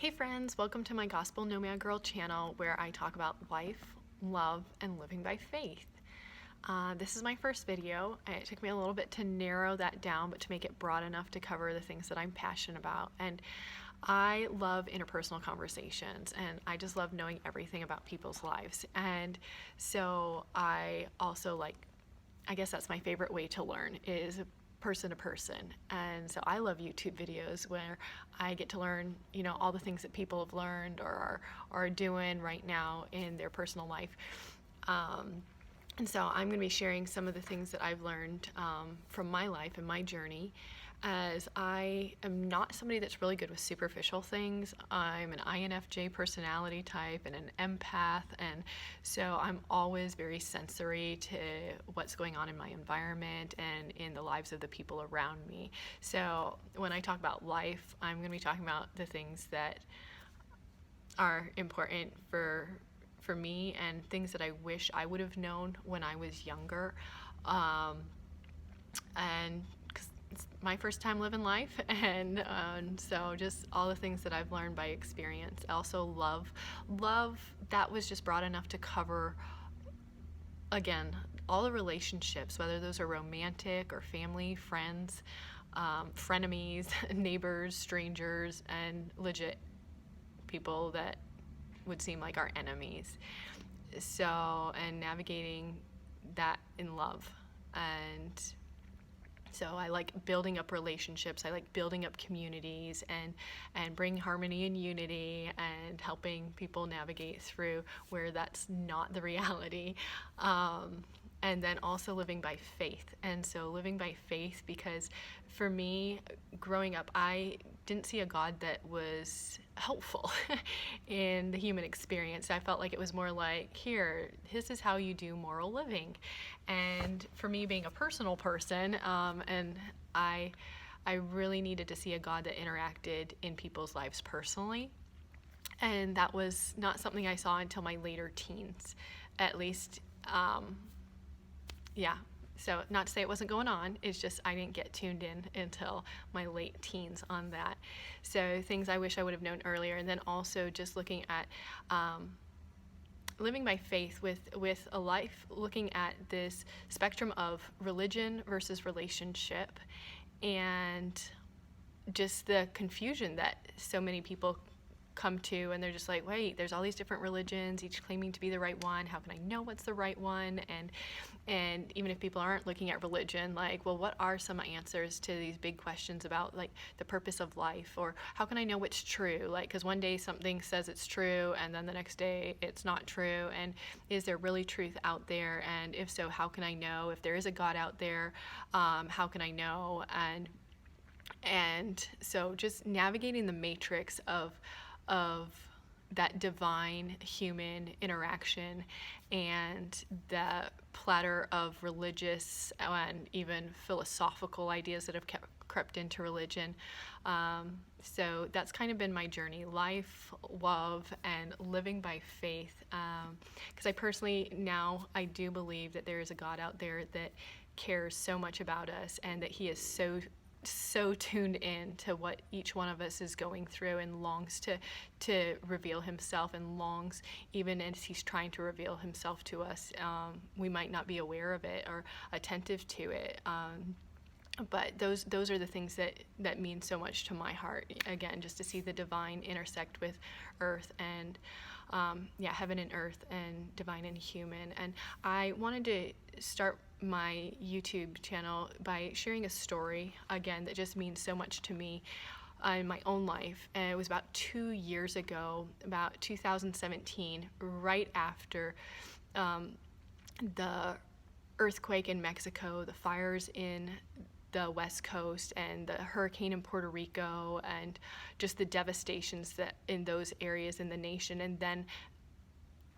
Hey friends, welcome to my Gospel Nomad Girl channel where I talk about life, love, and living by faith. This is my first video. It took me a little bit to narrow that down, but to make it broad enough to cover the things that I'm passionate about. And I love interpersonal conversations, and I just love knowing everything about people's lives. And so I also I guess that's my favorite way to learn is person to person. And so I love YouTube videos where I get to learn, all the things that people have learned or are doing right now in their personal life. And so I'm going to be sharing some of the things that I've learned from my life and my journey, as I am not somebody that's really good with superficial things. I'm an INFJ personality type and an empath, and so I'm always very sensory to what's going on in my environment and in the lives of the people around me. So when I talk about life, I'm going to be talking about the things that are important for me and things that I wish I would have known when I was younger. And because it's my first time living life, and so just all the things that I've learned by experience. Also love that was just broad enough to cover, again, all the relationships, whether those are romantic or family, friends, frenemies, neighbors, strangers, and legit people that would seem like our enemies. So, and navigating that in love. And so I like building up relationships. I like building up communities and bring harmony and unity and helping people navigate through where that's not the reality. And then also living by faith. And so living by faith, because for me, growing up, I didn't see a God that was helpful in the human experience. I felt like it was more like, here, this is how you do moral living. And for me, being a personal person, and I really needed to see a God that interacted in people's lives personally. And that was not something I saw until my later teens, at least. Yeah, so not to say it wasn't going on, it's just I didn't get tuned in until my late teens on that. So things I wish I would have known earlier. And then also just looking at living by faith with a life, looking at this spectrum of religion versus relationship, and just the confusion that so many people come to, and they're just like, wait, there's all these different religions, each claiming to be the right one. How can I know what's the right one? And even if people aren't looking at religion, like, well, what are some answers to these big questions about like the purpose of life, or how can I know what's true? Like, because one day something says it's true, and then the next day it's not true. And is there really truth out there? And if so, how can I know? If there is a God out there, how can I know? And so just navigating the matrix of that divine human interaction and the platter of religious and even philosophical ideas that have crept into religion. So that's kind of been my journey: life, love, and living by faith. Because I personally now I do believe that there is a God out there that cares so much about us, and that He is so tuned in to what each one of us is going through, and longs to reveal Himself, and longs, even as He's trying to reveal Himself to us, we might not be aware of it or attentive to it. But those are the things that mean so much to my heart. Again, just to see the divine intersect with earth, and heaven and earth, and divine and human. And I wanted to start my YouTube channel by sharing a story, again, that just means so much to me in my own life. And it was about 2 years ago, about 2017, right after the earthquake in Mexico, the fires in the West Coast, and the hurricane in Puerto Rico, and just the devastations that in those areas in the nation. And then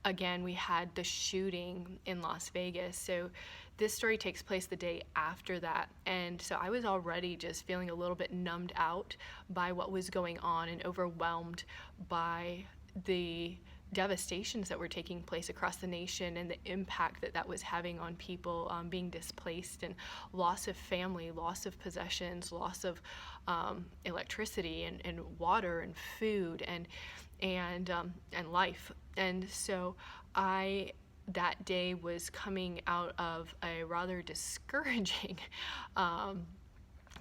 again, we had the shooting in Las Vegas. So this story takes place the day after that. And so I was already just feeling a little bit numbed out by what was going on, and overwhelmed by the devastations that were taking place across the nation and the impact that that was having on people being displaced, and loss of family, loss of possessions, loss of electricity and water and food and life. And so that day was coming out of a rather discouraging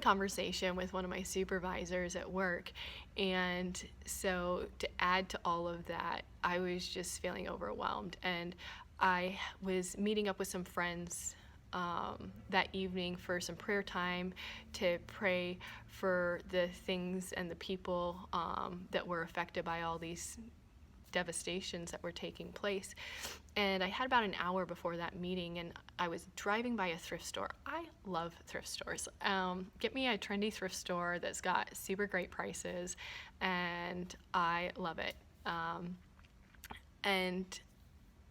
conversation with one of my supervisors at work. And so to add to all of that, I was just feeling overwhelmed. And I was meeting up with some friends that evening for some prayer time to pray for the things and the people that were affected by all these devastations that were taking place. And I had about an hour before that meeting, and I was driving by a thrift store. I love thrift stores. Get me a trendy thrift store that's got super great prices, and I love it. And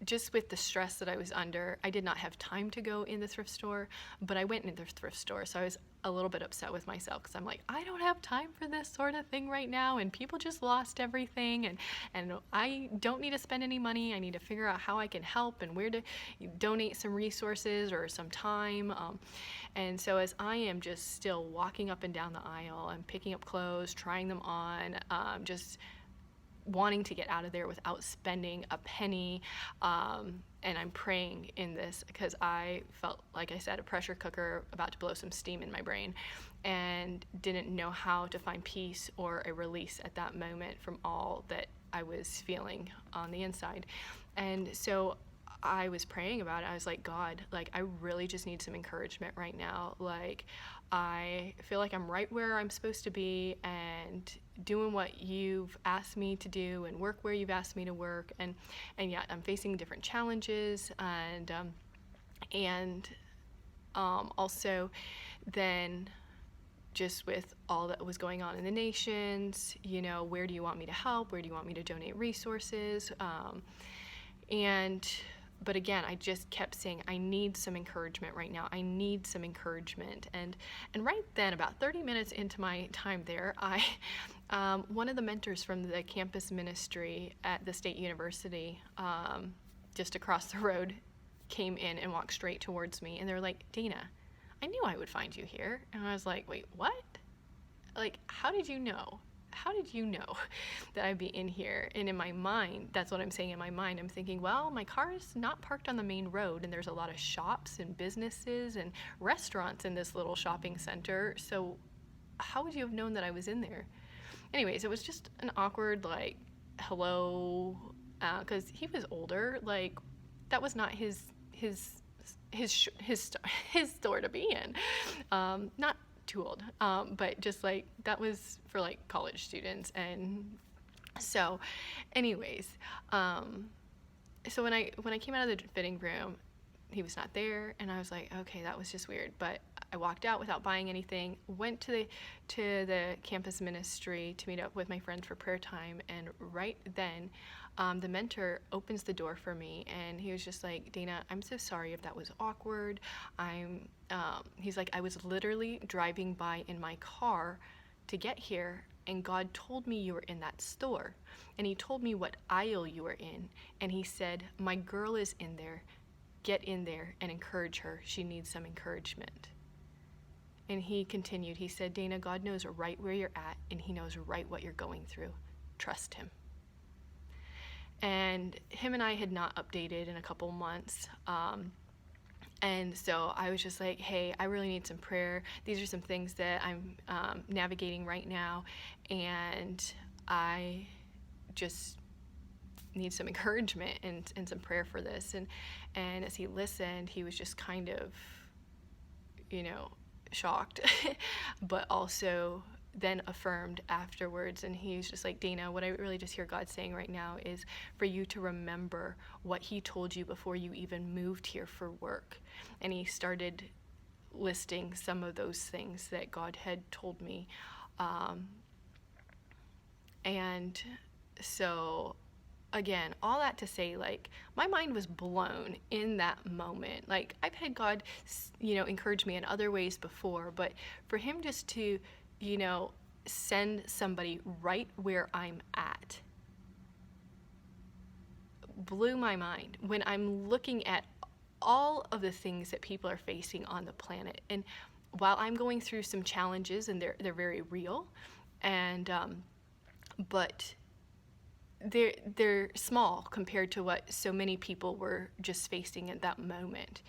just with the stress that I was under, I did not have time to go in the thrift store, but I went in the thrift store. So I was a little bit upset with myself because I'm like, I don't have time for this sort of thing right now, and people just lost everything, and I don't need to spend any money. I need to figure out how I can help and where to donate some resources or some time. And so as I am just still walking up and down the aisle and picking up clothes, trying them on, just wanting to get out of there without spending a penny, and I'm praying in this because I felt, like I said, a pressure cooker about to blow some steam in my brain, and didn't know how to find peace or a release at that moment from all that I was feeling on the inside. And so I was praying about it. I was like, God, like, I really just need some encouragement right now. Like, I feel like I'm right where I'm supposed to be and doing what you've asked me to do and work where you've asked me to work. And yet I'm facing different challenges, and also then just with all that was going on in the nations, where do you want me to help? Where do you want me to donate resources? But again, I just kept saying, I need some encouragement right now. I need some encouragement. And right then, about 30 minutes into my time there, one of the mentors from the campus ministry at the State University, just across the road, came in and walked straight towards me. And they were like, Dana, I knew I would find you here. And I was like, wait, what? Like, how did you know? How did you know that I'd be in here? And in my mind, that's what I'm saying in my mind. I'm thinking, well, my car is not parked on the main road, and there's a lot of shops and businesses and restaurants in this little shopping center. So how would you have known that I was in there? Anyways, it was just an awkward, like, hello, because he was older. Like, that was not his store to be in. Not too old, but just like that was for like college students. And so anyways, so when I came out of the fitting room, he was not there, and I was like, okay, that was just weird. But I walked out without buying anything, went to the campus ministry to meet up with my friends for prayer time, and right then the mentor opens the door for me, and he was just like, Dana, I'm so sorry if that was awkward. He's like, I was literally driving by in my car to get here, and God told me you were in that store, and he told me what aisle you were in, and he said, my girl is in there. Get in there and encourage her. She needs some encouragement. And he continued, he said, Dana, God knows right where you're at, and he knows right what you're going through. Trust him. And him and I had not updated in a couple months. And so I was just like, hey, I really need some prayer. These are some things that I'm navigating right now, and I just need some encouragement and some prayer for this. And as he listened, he was just kind of, shocked, but also then affirmed afterwards. And he was just like, Dana, what I really just hear God saying right now is for you to remember what he told you before you even moved here for work. And he started listing some of those things that God had told me. And so again, all that to say, like, my mind was blown in that moment. Like, I've had God, encourage me in other ways before, but for him just to, send somebody right where I'm at blew my mind when I'm looking at all of the things that people are facing on the planet. And while I'm going through some challenges, and they're very real, and but they're small compared to what so many people were just facing at that moment.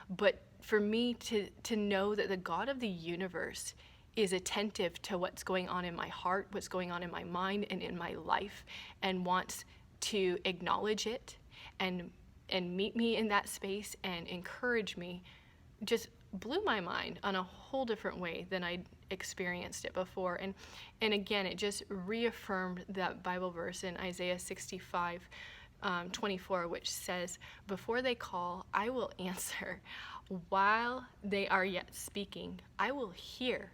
But for me to know that the God of the universe is attentive to what's going on in my heart, what's going on in my mind and in my life, and wants to acknowledge it and meet me in that space and encourage me, just blew my mind on a whole different way than I'd experienced it before. And again, it just reaffirmed that Bible verse in Isaiah 65, 24, which says, "Before they call, I will answer. While they are yet speaking, I will hear."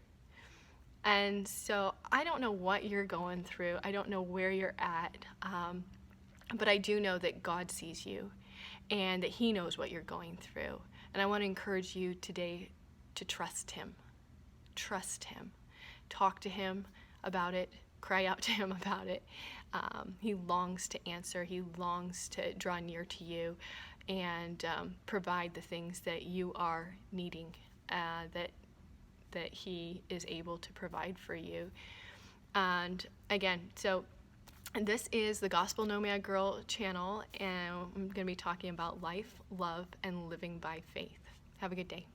And so I don't know what you're going through. I don't know where you're at. But I do know that God sees you and that He knows what you're going through. And I want to encourage you today to trust Him. Trust Him. Talk to Him about it. Cry out to Him about it. He longs to answer. He longs to draw near to you and provide the things that you are needing, that He is able to provide for you. And again, so this is the Gospel Nomad Girl channel, and I'm going to be talking about life, love, and living by faith. Have a good day.